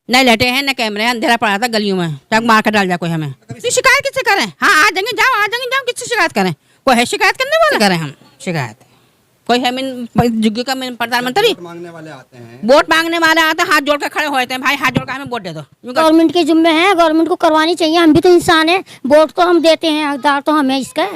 न लाइटें हैं न कैमरे हैं, अंधेरा पड़ा था गलियों में, तब मार कर डाल जाए कोई हमें। तो शिकायत किससे करें? हाँ आ जाएंगे, जाओ किससे शिकायत करें? कोई है शिकायत करने वाला? करें हम शिकायत? कोई है जुग्गी का प्रधानमंत्री? वोट मांगने वाले आते हैं, वोट मांगने वाले आते हैं, हाथ जोड़ कर खड़े होते हैं, भाई हाथ जोड़ कर हमें वोट दे दो। गवर्नमेंट के जिम्मे है, गवर्नमेंट को करवानी चाहिए। हम भी तो इंसान है, वोट तो हम देते हैं, हकदार तो हमें इसका,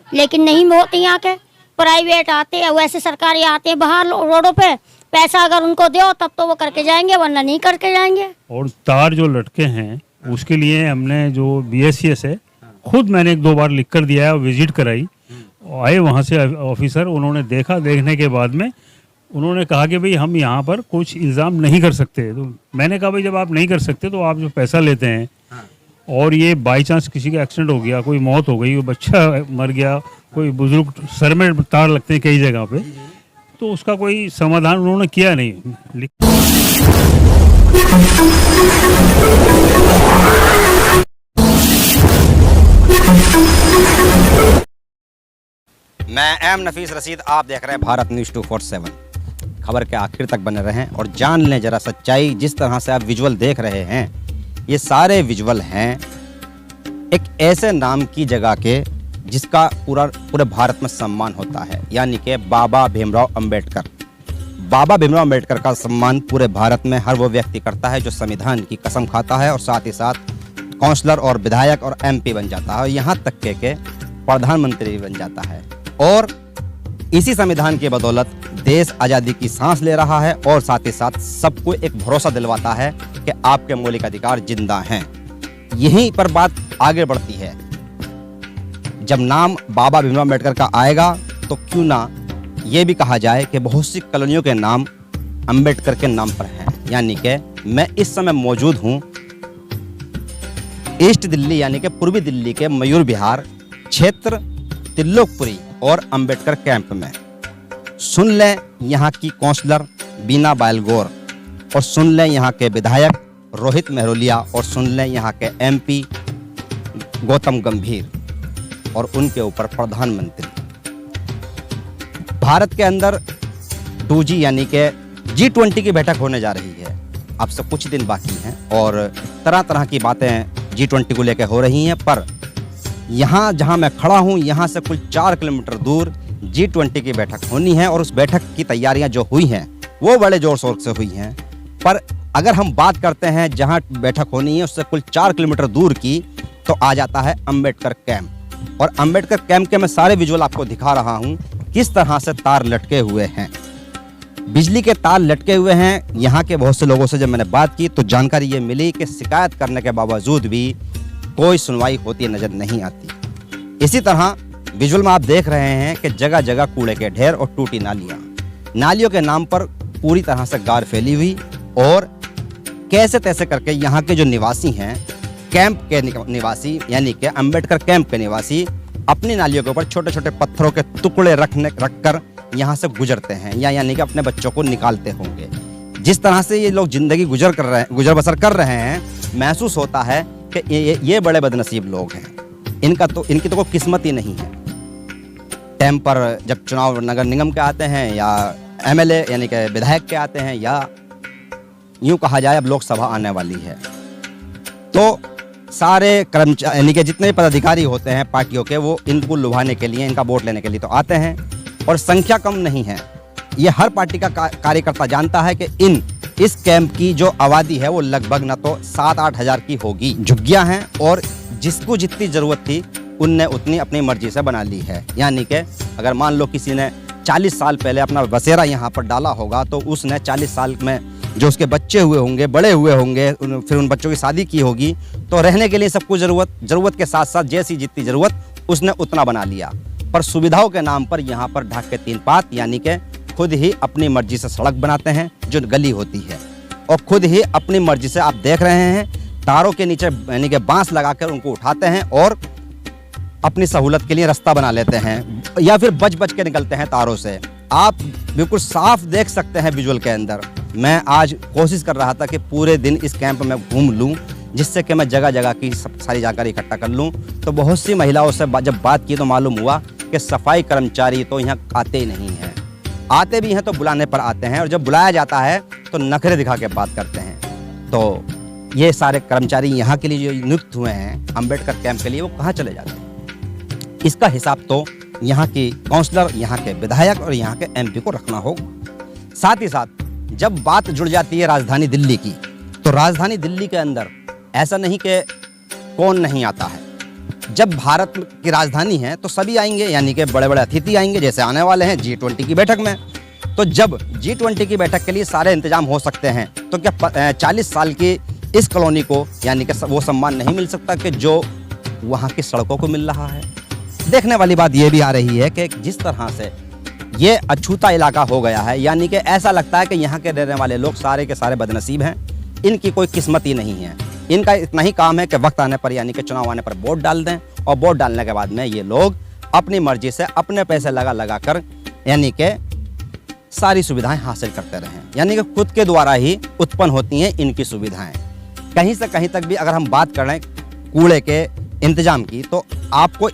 लेकिन नहीं होते यहाँ के। प्राइवेट आते हैं, वैसे सरकारी आते हैं बाहर रोडों पे, पैसा अगर उनको दो तब तो वो करके जाएंगे, वरना नहीं करके जाएंगे। और तार जो लटके हैं उसके लिए हमने जो BSCS है, खुद मैंने 1-2 बार लिख कर दिया है, विजिट कराई, आए वहाँ से ऑफिसर, उन्होंने देखा, देखने के बाद में उन्होंने कहा कि भाई हम यहाँ पर कुछ इंतजाम नहीं कर सकते। तो मैंने कहा भाई जब आप नहीं कर सकते तो आप जो पैसा लेते हैं और ये बाई चांस किसी का एक्सीडेंट हो गया, कोई मौत हो गई, कोई बच्चा मर गया, कोई बुजुर्ग सर में तार लगते हैं कई जगह पे, तो उसका कोई समाधान उन्होंने किया नहीं। मैं एम नफीस रशीद, आप देख रहे हैं भारत न्यूज़ 247। खबर के आखिर तक बने रहें और जान लें जरा सच्चाई। जिस तरह से आप विजुअल देख रहे हैं, ये सारे विजुअल हैं एक ऐसे नाम की जगह के जिसका पूरे भारत में सम्मान होता है, यानी कि बाबा भीमराव अंबेडकर। बाबा भीमराव अंबेडकर का सम्मान पूरे भारत में हर वो व्यक्ति करता है जो संविधान की कसम खाता है और साथ ही साथ काउंसलर और विधायक और MP बन जाता है, यहाँ तक के प्रधानमंत्री बन जाता है। और इसी संविधान की बदौलत देश आज़ादी की सांस ले रहा है और साथ ही साथ सबको एक भरोसा दिलवाता है कि आपके मौलिक अधिकार जिंदा हैं। यहीं पर बात आगे बढ़ती है। जब नाम बाबा भीमराव अंबेडकर का आएगा तो क्यों ना ये भी कहा जाए कि बहुत सी कॉलोनियों के नाम अंबेडकर के नाम पर हैं। यानी कि मैं इस समय मौजूद हूँ ईस्ट दिल्ली यानी कि पूर्वी दिल्ली के मयूर विहार क्षेत्र त्रिलोकपुरी और अंबेडकर कैंप में। सुन लें यहाँ की काउंसलर बीना बालगौर, और सुन लें यहाँ के विधायक रोहित मेहरोलिया, और सुन लें यहाँ के MP गौतम गंभीर, और उनके ऊपर प्रधानमंत्री। भारत के अंदर 2G यानी कि G20 की बैठक होने जा रही है। अब से कुछ दिन बाकी हैं और तरह तरह की बातें G20 को लेकर हो रही हैं, पर यहाँ जहाँ मैं खड़ा हूँ यहाँ से कुल 4 किलोमीटर दूर G20 की बैठक होनी है और उस बैठक की तैयारियाँ जो हुई हैं वो बड़े जोर शोर से हुई हैं। पर अगर हम बात करते हैं जहाँ बैठक होनी है उससे कुल 4 किलोमीटर दूर की, तो आ जाता है अंबेडकर कैंप। और अंबेडकर कैंप के मैं सारे विजुअल आपको दिखा रहा हूँ किस तरह से तार लटके हुए हैं। बिजली के तार लटके हुए हैं। यहाँ के बहुत से लोगों से जब मैंने बात की तो जानकारी ये मिली कि शिकायत करने के बावजूद भी कोई सुनवाई होती नजर नहीं आती। इसी तरह विजुअल में आप देख रहे हैं कि जगह जगह कूड़े के ढेर और टूटी नालियों के नाम पर पूरी तरह से गार फैली हुई, और कैसे तैसे करके यहाँ के जो निवासी हैं, कैंप के निवासी यानी कि अंबेडकर कैंप के निवासी, अपनी नालियों के ऊपर छोटे छोटे पत्थरों के टुकड़े रखकर यहाँ से गुजरते हैं, या यानी कि अपने बच्चों को निकालते होंगे। जिस तरह से ये लोग जिंदगी गुजर बसर कर रहे हैं, महसूस होता है कि ये बड़े बदनसीब लोग हैं। इनकी तो कोई किस्मत ही नहीं है। टाइम पर जब चुनाव नगर निगम के आते हैं या MLA यानी कि विधायक के आते हैं, या यूँ कहा जाए अब लोकसभा आने वाली है, तो सारे कर्मचारी यानी कि जितने पदाधिकारी होते हैं पार्टियों के, वो इनको लुभाने के लिए, इनका वोट लेने के लिए तो आते हैं। और संख्या कम नहीं है। ये हर पार्टी का कार्यकर्ता जानता है कि इस कैंप की जो आबादी है वो लगभग न तो 7-8 हज़ार की होगी। झुग्गियाँ हैं और जिसको जितनी ज़रूरत थी उनने उतनी अपनी मर्जी से बना ली है। यानी कि अगर मान लो किसी ने 40 साल पहले अपना बसेरा यहाँ पर डाला होगा, तो उसने 40 साल में जो उसके बच्चे हुए होंगे, बड़े हुए होंगे, फिर उन बच्चों की शादी की होगी, तो रहने के लिए सबको ज़रूरत के साथ साथ जैसी जितनी ज़रूरत उसने उतना बना लिया। पर सुविधाओं के नाम पर यहाँ पर ढाक के 3 पात यानी कि खुद ही अपनी मर्जी से सड़क बनाते हैं जो गली होती है, और खुद ही अपनी मर्जी से आप देख रहे हैं तारों के नीचे यानी कि बांस लगाकर उनको उठाते हैं और अपनी सहूलत के लिए रास्ता बना लेते हैं, या फिर बच के निकलते हैं तारों से। आप बिल्कुल साफ देख सकते हैं विजुअल के अंदर। मैं आज कोशिश कर रहा था कि पूरे दिन इस कैंप में घूम लूं, जिससे कि मैं जगह जगह की सारी जानकारी इकट्ठा कर लूं। तो बहुत सी महिलाओं से जब बात की तो मालूम हुआ कि सफाई कर्मचारी तो यहाँ आते ही नहीं हैं, आते भी हैं तो बुलाने पर आते हैं, और जब बुलाया जाता है तो नखरे दिखा के बात करते हैं। तो ये सारे कर्मचारी यहाँ के लिए जो नियुक्त हुए हैं अंबेडकर कैंप के लिए, वो कहाँ चले जाते हैं? इसका हिसाब तो यहाँ की काउंसलर, यहाँ के विधायक और यहाँ के एमपी को रखना होगा। साथ ही साथ जब बात जुड़ जाती है राजधानी दिल्ली की, तो राजधानी दिल्ली के अंदर ऐसा नहीं कि कौन नहीं आता है। जब भारत की राजधानी है तो सभी आएंगे, यानी कि बड़े बड़े अतिथि आएंगे, जैसे आने वाले हैं G20 की बैठक में। तो जब G20 की बैठक के लिए सारे इंतजाम हो सकते हैं, तो क्या 40 साल की इस कॉलोनी को यानी कि वो सम्मान नहीं मिल सकता कि जो वहाँ की सड़कों को मिल रहा है? देखने वाली बात ये भी आ रही है कि जिस तरह से ये अछूता इलाका हो गया है, यानी कि ऐसा लगता है कि यहाँ के रहने वाले लोग सारे के सारे बदनसीब हैं, इनकी कोई किस्मत ही नहीं है। इनका इतना ही काम है कि वक्त आने पर यानी कि चुनाव आने पर वोट डाल दें, और वोट डालने के बाद में ये लोग अपनी मर्जी से अपने पैसे लगा कर यानी कि सारी सुविधाएं हासिल करते रहें, यानी कि खुद के द्वारा ही उत्पन्न होती हैं इनकी सुविधाएं। कहीं से कहीं तक भी अगर हम बात करें कूड़े के इंतजाम की, तो आपको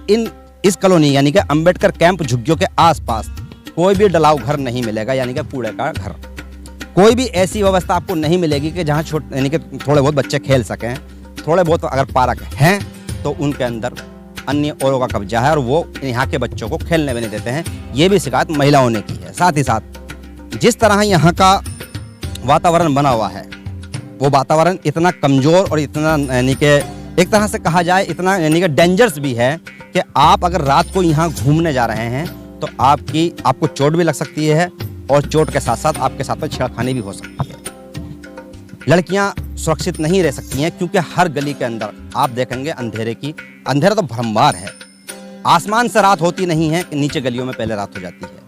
इस कॉलोनी यानी कि अंबेडकर कैंप झुग्गियों के आसपास कोई भी डलाव घर नहीं मिलेगा, यानी कि कूड़े का घर। कोई भी ऐसी व्यवस्था आपको नहीं मिलेगी कि जहाँ यानी कि थोड़े बहुत बच्चे खेल सकें। थोड़े बहुत अगर पार्क हैं तो उनके अंदर अन्य औरों का कब्जा है और वो यहाँ के बच्चों को खेलने भी नहीं देते हैं। ये भी शिकायत महिलाओं ने की है। साथ ही साथ जिस तरह यहाँ का वातावरण बना हुआ है, वो वातावरण इतना कमज़ोर और इतना यानी कि एक तरह से कहा जाए इतना यानी कि डेंजरस भी है कि आप अगर रात को यहाँ घूमने जा रहे हैं तो आपको चोट भी लग सकती है, और चोट के साथ साथ आपके साथ में छेड़खानी भी हो सकती है। लड़कियां सुरक्षित नहीं रह सकती हैं, क्योंकि हर गली के अंदर आप देखेंगे अंधेरा तो भरमार है। आसमान से रात होती नहीं है कि नीचे गलियों में पहले रात हो जाती है।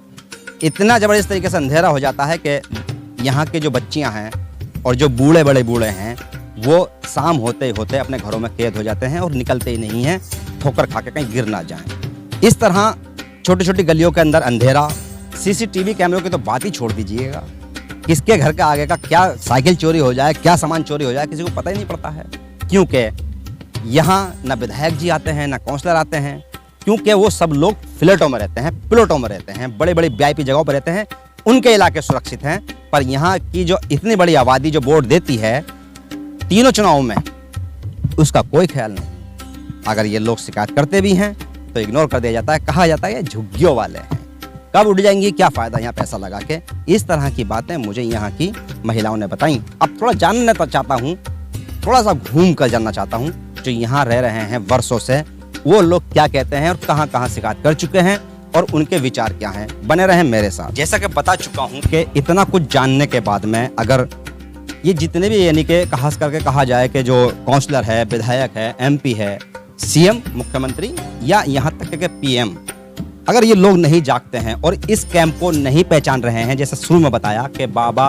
इतना ज़बरदस्त तरीके से अंधेरा हो जाता है कि यहाँ के जो बच्चियाँ हैं और जो बड़े बूढ़े हैं, वो शाम होते होते अपने घरों में कैद हो जाते हैं और निकलते ही नहीं हैं, ठोकर खा के कहीं गिर ना जाएं। इस तरह छोटी छोटी गलियों के अंदर अंधेरा, सीसीटीवी कैमरों की तो बात ही छोड़ दीजिएगा। किसके घर के आगे का क्या साइकिल चोरी हो जाए, क्या सामान चोरी हो जाए, किसी को पता ही नहीं पड़ता है, क्योंकि यहाँ ना विधायक जी आते हैं ना काउंसलर आते हैं, क्योंकि वो सब लोग फ्लैटों में रहते हैं, प्लॉटों में रहते हैं, बड़े बड़े VIP जगहों पर रहते हैं। उनके इलाके सुरक्षित हैं, पर यहाँ की जो इतनी बड़ी आबादी जो वोट देती है तीनों चुनावों में, उसका कोई ख्याल नहीं। अगर ये लोग शिकायत करते भी हैं तो इग्नोर कर दिया जाता है, कहा जाता है ये झुग्गियों वाले हैं, कब उड़ जाएंगी, क्या फ़ायदा यहाँ पैसा लगा के। इस तरह की बातें मुझे यहाँ की महिलाओं ने बताई। अब थोड़ा जानना चाहता हूँ, थोड़ा सा घूम कर जानना चाहता हूँ, जो यहाँ रह रहे हैं वर्षों से, वो लोग क्या कहते हैं और कहाँ कहाँ शिकायत कर चुके हैं और उनके विचार क्या हैं। बने रहें मेरे साथ। जैसा कि बता चुका हूँ कि इतना कुछ जानने के बाद में अगर ये जितने भी यानी कि खास करके कहा जाए कि जो काउंसलर है, विधायक है, MP है, CM मुख्यमंत्री या यहाँ तक के PM, अगर ये लोग नहीं जागते हैं और इस कैंप को नहीं पहचान रहे हैं, जैसे शुरू में बताया कि बाबा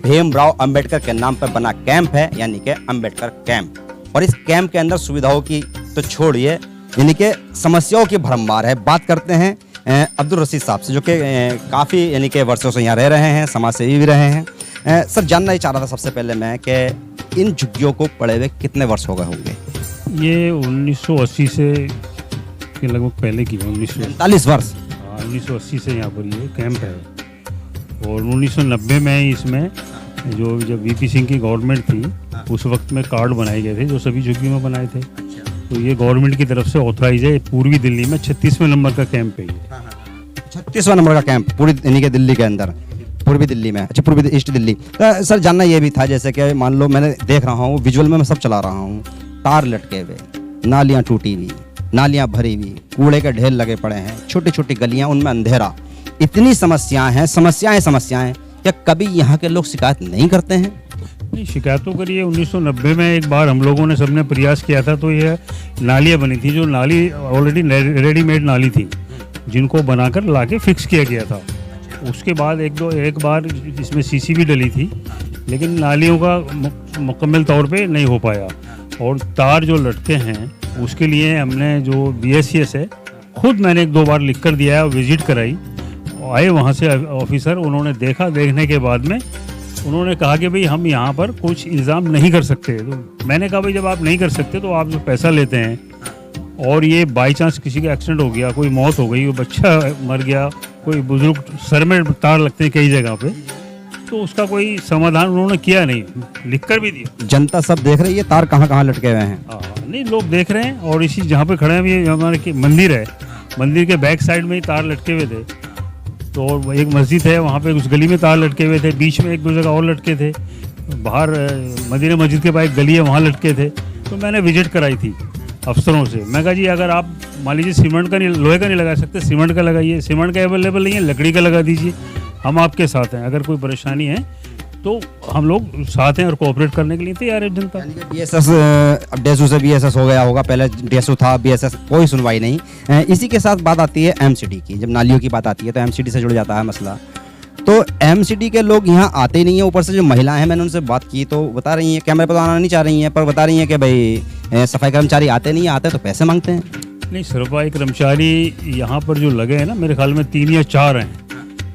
भीमराव अंबेडकर के नाम पर बना कैंप है, यानी कि अंबेडकर कैंप, और इस कैंप के अंदर सुविधाओं की तो छोड़िए, यानी कि समस्याओं की भरमार है। बात करते हैं अब्दुल रशीद साहब से, जो कि काफ़ी यानी कि वर्षों से यहाँ रह रहे हैं, समाज सेवी भी रहे हैं। सर, जानना ही चाह रहा था सबसे पहले मैं कि इन झुग्गियों को पड़े हुए कितने वर्ष हो गए होंगे? ये 1980 से के लगभग पहले की, 40 वर्ष। 1980 से यहाँ पर ये कैंप है, और 1990 में इसमें जब VP सिंह की गवर्नमेंट थी, उस वक्त में कार्ड बनाए गए थे जो सभी झुग्गियों में बनाए थे। तो ये गवर्नमेंट की तरफ से ऑथराइज है। पूर्वी दिल्ली में 36वें नंबर का कैंप है ये। 36वां नंबर का कैंप पूरी यानी कि दिल्ली के अंदर, पूर्वी दिल्ली में। अच्छा, पूर्वी ईस्ट दिल्ली। सर, जानना ये भी था, जैसे कि मान लो मैंने देख रहा हूँ विजुअल में, मैं सब चला रहा हूँ, तार लटके हुए, नालियाँ टूटी हुई, नालियाँ भरी हुई, कूड़े के ढेर लगे पड़े हैं, छोटी छोटी गलियाँ, उनमें अंधेरा, इतनी समस्याएं हैं, समस्याएं। क्या कभी यहाँ के लोग शिकायत नहीं करते हैं? नहीं, शिकायत तो करिए। 1990 में एक बार हम लोगों ने सबने प्रयास किया था, तो ये नालियाँ बनी थी, जो नाली ऑलरेडी रेडीमेड नाली थी, जिनको बनाकर लाके फिक्स किया गया था। उसके बाद एक बार इसमें CC भी डली थी, लेकिन नालियों का मुकम्मल तौर पे नहीं हो पाया। और तार जो लटके हैं, उसके लिए हमने जो BSCS है, खुद मैंने 1-2 बार लिख कर दिया है, विजिट कराई, आए वहाँ से ऑफिसर, उन्होंने देखा। देखने के बाद में उन्होंने कहा कि भाई हम यहाँ पर कुछ इल्ज़ाम नहीं कर सकते। तो मैंने कहा भाई जब आप नहीं कर सकते तो आप जो पैसा लेते हैं और ये बाई चांस किसी का एक्सीडेंट हो गया, कोई मौत हो गई, कोई बच्चा मर गया, कोई बुजुर्ग, सर में तार लगते हैं कई जगह पे, तो उसका कोई समाधान उन्होंने किया नहीं, लिख कर भी दिया। जनता सब देख रही है तार कहाँ कहाँ लटके हुए हैं। नहीं, लोग देख रहे हैं, और इसी जहाँ पे खड़े हैं ये हमारे मंदिर है, मंदिर के बैक साइड में ही तार लटके हुए थे। तो एक मस्जिद है, वहाँ पे उस गली में तार लटके हुए थे, बीच में एक दो जगह और लटके थे, बाहर मदीना मस्जिद के पास एक गली है वहाँ लटके थे। तो मैंने विजिट कराई थी अफसरों से। मैं कहा जी अगर आप मान लीजिए सीमेंट का नहीं, लोहे का नहीं लगा सकते, सीमेंट का लगाइए, सीमेंट का अवेलेबल नहीं है, लकड़ी का लगा दीजिए, हम आपके साथ हैं। अगर कोई परेशानी है तो हम लोग साथ हैं और कोऑपरेट करने के लिए तैयार है जनता। बीएसएस अब डेसू से बीएसएस हो गया होगा, पहले डेसू था बीएसएस, कोई सुनवाई नहीं। इसी के साथ बात आती है एमसीडी की। जब नालियों की बात आती है तो एमसीडी से जुड़ जाता है मसला। तो एमसीडी के लोग यहाँ आते ही नहीं है। ऊपर से जो महिलाएं हैं, मैंने उनसे बात की तो बता रही हैं, कैमरे पर तो आना नहीं चाह रही हैं, पर बता रही हैं कि भाई सफाई कर्मचारी आते नहीं, आते तो पैसे मांगते हैं। नहीं, सफाई कर्मचारी यहाँ पर जो लगे हैं ना, मेरे ख्याल में 3 या 4 हैं,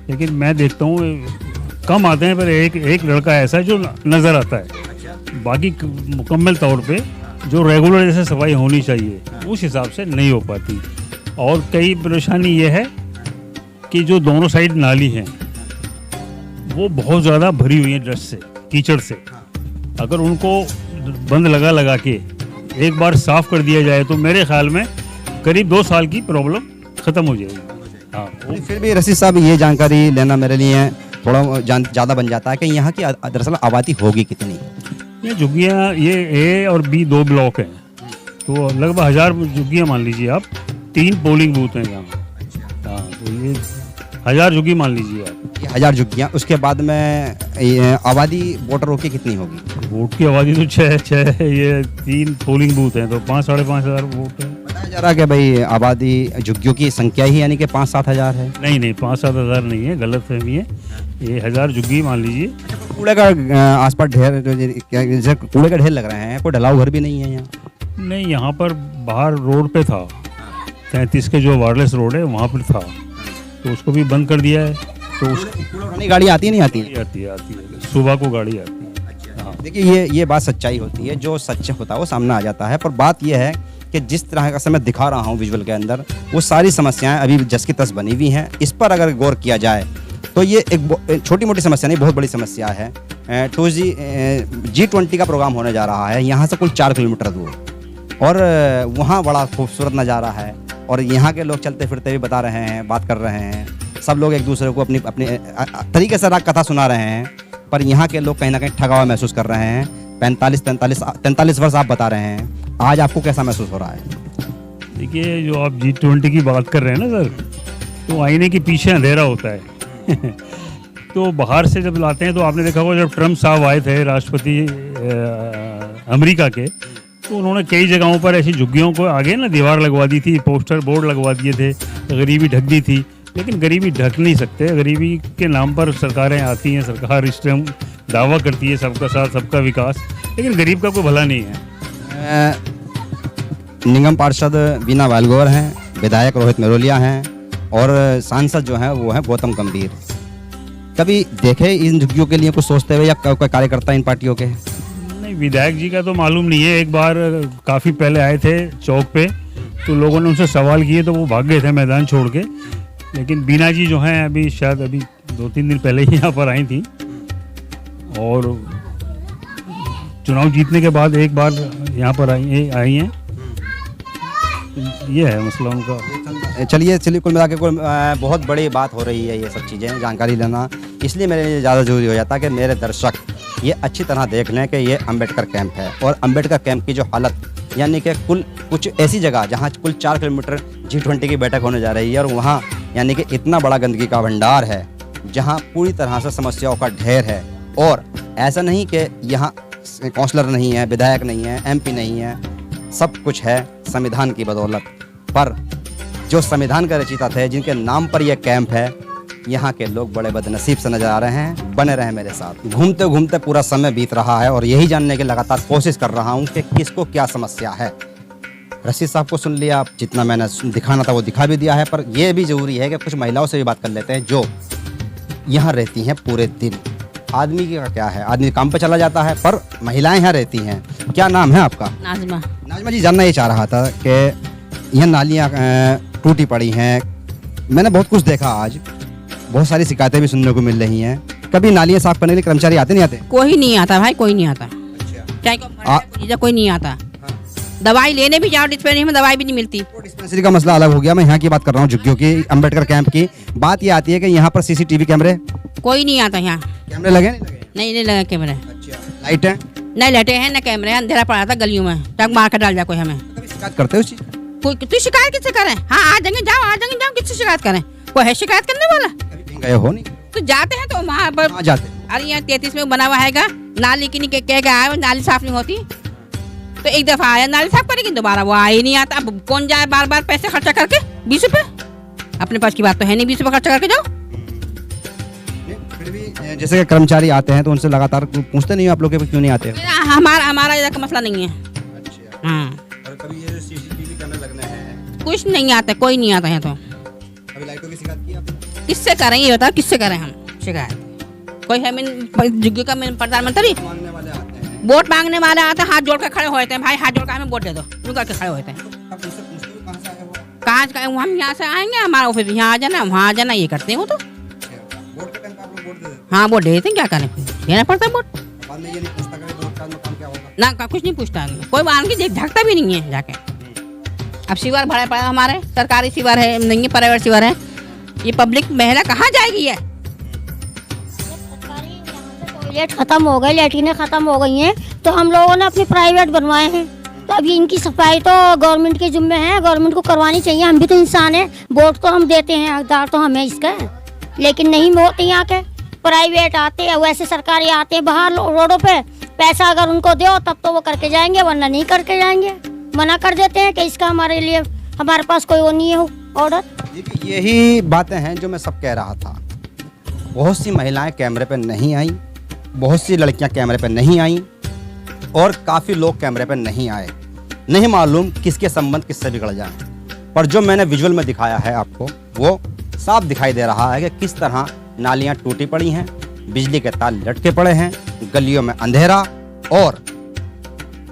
लेकिन मैं देखता हूँ कम आते हैं। पर एक लड़का ऐसा है जो नज़र आता है, बाकी मुकम्मल तौर पे जो रेगुलर जैसे सफाई होनी चाहिए उस हिसाब से नहीं हो पाती। और कई परेशानी ये है कि जो दोनों साइड नाली हैं वो बहुत ज़्यादा भरी हुई है डस्ट से, कीचड़ से। अगर उनको बंद लगा के एक बार साफ़ कर दिया जाए तो मेरे ख्याल में करीब 2 साल की प्रॉब्लम ख़त्म हो जाएगी। हाँ, फिर भी रशीद साहब ये जानकारी लेना मेरे लिए थोड़ा ज़्यादा बन जाता है कि यहाँ की दरअसल आबादी होगी कितनी। ये झुग्गियाँ, ये ए और बी 2 ब्लॉक हैं, तो लगभग 1000 झुग्गियाँ मान लीजिए आप, 3 पोलिंग बूथ हैं यहाँ। हाँ, तो ये 1000 झुग्गी मान लीजिए आप। 1000 झुग्गियाँ, उसके बाद में आबादी वोटरों की कितनी होगी? वोट की आबादी तो 6 ये 3 पोलिंग बूथ हैं तो 5-5.5 वोट है। बताया जा रहा है कि भाई आबादी झुग्गियों की संख्या ही यानी कि 5-7 हज़ार है। नहीं, 5-7 हज़ार नहीं है, गलत फहमी है। ये 1000 झुग्गी मान लीजिए। कूड़े का आसपास ढेर, जैसे कूड़े का ढेर लग रहे हैं, कोई ढलाऊ घर भी नहीं है यहाँ। नहीं, यहाँ पर बाहर रोड पे था, 33 के जो वायरलेस रोड है वहाँ पर था, तो उसको भी बंद कर दिया है। तो उसकी गाड़ी आती नहीं आती आती है सुबह को गाड़ी आती है। हाँ, देखिए ये बात सच्चाई होती है, जो सच होता है वो सामने आ जाता है। पर बात यह है कि जिस तरह का मैं दिखा रहा हूँ विजुअल के अंदर, वो सारी समस्याएं अभी जस की तस बनी हुई हैं। इस पर अगर गौर किया जाए तो ये एक छोटी मोटी समस्या नहीं, बहुत बड़ी समस्या है। G20 का प्रोग्राम होने जा रहा है यहाँ से कुल 4 किलोमीटर दूर, और वहाँ बड़ा खूबसूरत नज़ारा है। और यहाँ के लोग चलते फिरते भी बता रहे हैं, बात कर रहे हैं, सब लोग एक दूसरे को अपनी अपनी तरीके से राग कथा सुना रहे हैं। पर यहाँ के लोग कहीं ना कहीं ठगा हुआ महसूस कर रहे हैं। 43 वर्ष आप बता रहे हैं, आज आपको कैसा महसूस हो रहा है? देखिए, जो आप G20 की बात कर रहे हैं ना सर, तो आईने के पीछे अंधेरा होता है। तो बाहर से जब लाते हैं तो आपने देखा होगा, जब ट्रम्प साहब आए थे राष्ट्रपति अमेरिका के, तो उन्होंने कई जगहों पर ऐसी झुग्गियों को आगे ना दीवार लगवा दी थी, पोस्टर बोर्ड लगवा दिए थे, गरीबी ढक दी थी। लेकिन गरीबी ढक नहीं सकते। गरीबी के नाम पर सरकारें आती हैं, सरकार इस टाइम दावा करती है सबका साथ सबका विकास, लेकिन गरीब का कोई भला नहीं है। निगम पार्षद बीना वालगोर हैं, विधायक रोहित मेरोलिया हैं, और सांसद जो हैं वो हैं गौतम गंभीर। कभी देखे इन झुग्गियों के लिए कुछ सोचते हुए, या कोई कार्यकर्ता इन पार्टियों के? नहीं, विधायक जी का तो मालूम नहीं है। एक बार काफ़ी पहले आए थे चौक पे, तो लोगों ने उनसे सवाल किए तो वो भाग गए थे मैदान छोड़ के। लेकिन बीना जी जो हैं अभी शायद 2-3 दिन पहले ही यहाँ पर आई थी, और चुनाव जीतने के बाद एक बार यहाँ पर आई हैं। ये है मसला उनका। चलिए कुल मिला के बहुत बड़ी बात हो रही है। ये सब चीज़ें जानकारी लेना इसलिए मेरे लिए ज़्यादा ज़रूरी हो जाता है कि मेरे दर्शक ये अच्छी तरह देख लें कि ये अम्बेडकर कैंप है, और अम्बेडकर कैंप की जो हालत, यानी कि कुल कुछ ऐसी जगह जहाँ कुल 4 किलोमीटर G20 की बैठक होने जा रही है, और वहाँ यानी कि इतना बड़ा गंदगी का भंडार है, जहाँ पूरी तरह से समस्याओं का ढेर है। और ऐसा नहीं कि यहाँ काउंसलर नहीं है, विधायक नहीं है, MP नहीं है, सब कुछ है संविधान की बदौलत। पर जो संविधान का रचयिता थे, जिनके नाम पर यह कैंप है, यहाँ के लोग बड़े बदनसीब से नजर आ रहे हैं। बने रहे मेरे साथ। घूमते घूमते पूरा समय बीत रहा है, और यही जानने की लगातार कोशिश कर रहा हूँ कि किसको क्या समस्या है। रशीद साहब को सुन लिया, जितना मैंने दिखाना था वो दिखा भी दिया है, पर यह भी ज़रूरी है कि कुछ महिलाओं से भी बात कर लेते हैं जो यहाँ रहती हैं पूरे दिन। आदमी का क्या है, आदमी काम पे चला जाता है, पर महिलाएं यहाँ रहती हैं। क्या नाम है आपका? नाजमा। नाजमा जी, जानना ये चाह रहा था कि यह नालियाँ टूटी पड़ी हैं। मैंने बहुत कुछ देखा आज, बहुत सारी शिकायतें भी सुनने को मिल रही हैं। कभी नालियाँ साफ करने के लिए कर्मचारी आते नहीं आते? कोई नहीं आता भाई, कोई नहीं आता। चाहे कोई नहीं आता। दवाई लेने भी जाओ डिस्पेंसरी में दवाई भी नहीं मिलती। डिस्पेंसरी का मसला अलग हो गया, मैं यहाँ की बात कर रहा हूँ, झुग्गियों की, अम्बेडकर कैंप की। बात ये आती है कि यहाँ पर सीसीटीवी कैमरे, कोई नहीं आता यहाँ। कैमरे लगे नहीं लगे? नहीं लगा कैमरे। अच्छा, लाइट है? नहीं लाइटें हैं, न कैमरे हैं, अंधेरा पड़ा था गलियों में, तब मार कर डाल जा कोई हमें। कभी शिकायत करते हो उस चीज़ की? कोई तू शिकायत किससे करें? हाँ आ जाएंगे जाओ किससे शिकायत करें? कोई है शिकायत करने वाला? कभी कहीं गए हो नहीं? तो जाते हैं तो वहाँ पर। कहाँ जाते? अरे यहाँ 33 में बना हुआ हैगा नाली की, नहीं कह गया है नाली साफ नहीं होती, तो एक दफा आया नाली साफ करेगी, दोबारा वो आ ही नहीं आता। अब कौन जाए बार बार पैसे खर्चा करके? 20 रुपए अपने पास की बात तो है नहीं, 20 रुपए खर्चा करके जाओ। फिर भी जैसे कि कर्मचारी आते हैं तो उनसे लगातार पूछते नहीं हो आप लोग क्यों नहीं आते हो? हमारा इधर का मसला नहीं है। अच्छा। हाँ और कभी ये सीसीटीवी कैमरे लगने हैं, कुछ नहीं आता, कोई नहीं आता है। तो कभी लाइटों की शिकायत की आपने? किससे करें ये बताओ, किससे करें हम शिकायत? कोई है जुग्गी का प्रधानमंत्री मांगने वाले आते हैं, वोट मांगने वाले आते हैं, हाथ जोड़ कर खड़े होते हैं, भाई हाथ जोड़ कर हमें वोट दे दो, यूँ करके खड़े होते हैं। आप उनसे पूछते हो कहाँ से आए हो? कहाँ हम यहाँ से आएंगे, हमारा ऑफिस यहाँ आ जाना, वहाँ आ जाना, ये करते हैं वो तो। वोट के टाइम पे आप लोग वोट दे देते हाँ वोट दे देते हैं, क्या करें, देना पड़ता है वोट। हो, बाद में ये नहीं पूछता कभी वोट का काम क्या होगा? ना कुछ नहीं पूछता, कोई मान के झकता भी नहीं है जाके। अब शिवर भरे पड़ा हमारे, सरकारी शिवर है नहीं है, प्राइवेट शिवर है, ये पब्लिक महिला कहाँ जाएगी? है टॉयलेट खत्म हो गए, लैट्रिनें खत्म हो गई हैं, तो हम लोगों ने अपने प्राइवेट बनवाए हैं। तो अभी इनकी सफाई तो गवर्नमेंट के जिम्मे है, गवर्नमेंट को करवानी चाहिए। हम भी तो इंसान हैं, वोट तो हम देते हैं, हकदार तो हमें इसका है, लेकिन नहीं होते यहाँ के। प्राइवेट आते हैं, वैसे सरकारी आते हैं बाहर रोडों पे, पैसा अगर उनको दो तब तो वो करके जाएंगे, वरना नहीं करके जाएंगे, मना कर देते हैं कि इसका हमारे लिए, हमारे पास कोई वो नहीं है ऑर्डर। यही बातें हैं जो मैं सब कह रहा था। बहुत सी महिलाएं कैमरे पे नहीं आई, बहुत सी लड़कियां कैमरे पे नहीं आई, और काफ़ी लोग कैमरे पे नहीं आए। नहीं मालूम किसके संबंध किससे बिगड़ जाए, पर जो मैंने विजुअल में दिखाया है आपको, वो साफ दिखाई दे रहा है कि किस तरह नालियां टूटी पड़ी हैं, बिजली के तार लटके पड़े हैं, गलियों में अंधेरा, और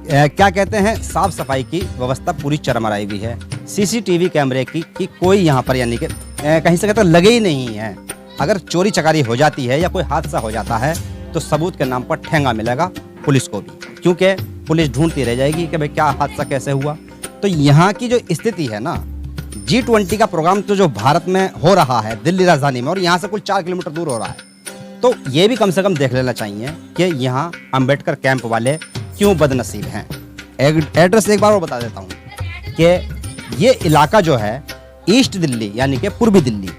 क्या कहते हैं, साफ सफाई की व्यवस्था पूरी चरमराई हुई है। सीसीटीवी कैमरे की कोई यहाँ पर यानी कि कहीं से कहते लगे ही नहीं है। अगर चोरी चकारी हो जाती है या कोई हादसा हो जाता है तो सबूत के नाम पर ठेंगा मिलेगा पुलिस को भी, क्योंकि पुलिस ढूंढती रह जाएगी कि भाई क्या हादसा कैसे हुआ। तो यहाँ की जो स्थिति है ना, G20 का प्रोग्राम तो जो भारत में हो रहा है दिल्ली राजधानी में, और यहाँ से कुल 4 किलोमीटर दूर हो रहा है, तो ये भी कम से कम देख लेना चाहिए कि यहाँ अम्बेडकर कैंप वाले क्यों बदनसीब हैं। एड्रेस एक बार और बता देता हूँ कि ये इलाका जो है ईस्ट दिल्ली यानी कि पूर्वी दिल्ली,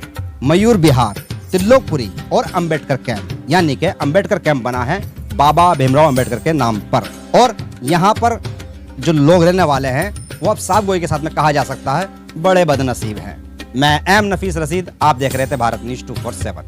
मयूर विहार, त्रिलोकपुरी और अम्बेडकर कैंप, यानी कि अम्बेडकर कैंप बना है बाबा भीमराव अम्बेडकर के नाम पर। और यहाँ पर जो लोग रहने वाले हैं वो अब साफ गोई के साथ में कहा जा सकता है बड़े बदनसीब हैं। मैं एम नफीस रशीद, आप देख रहे थे भारत न्यूज़ 247।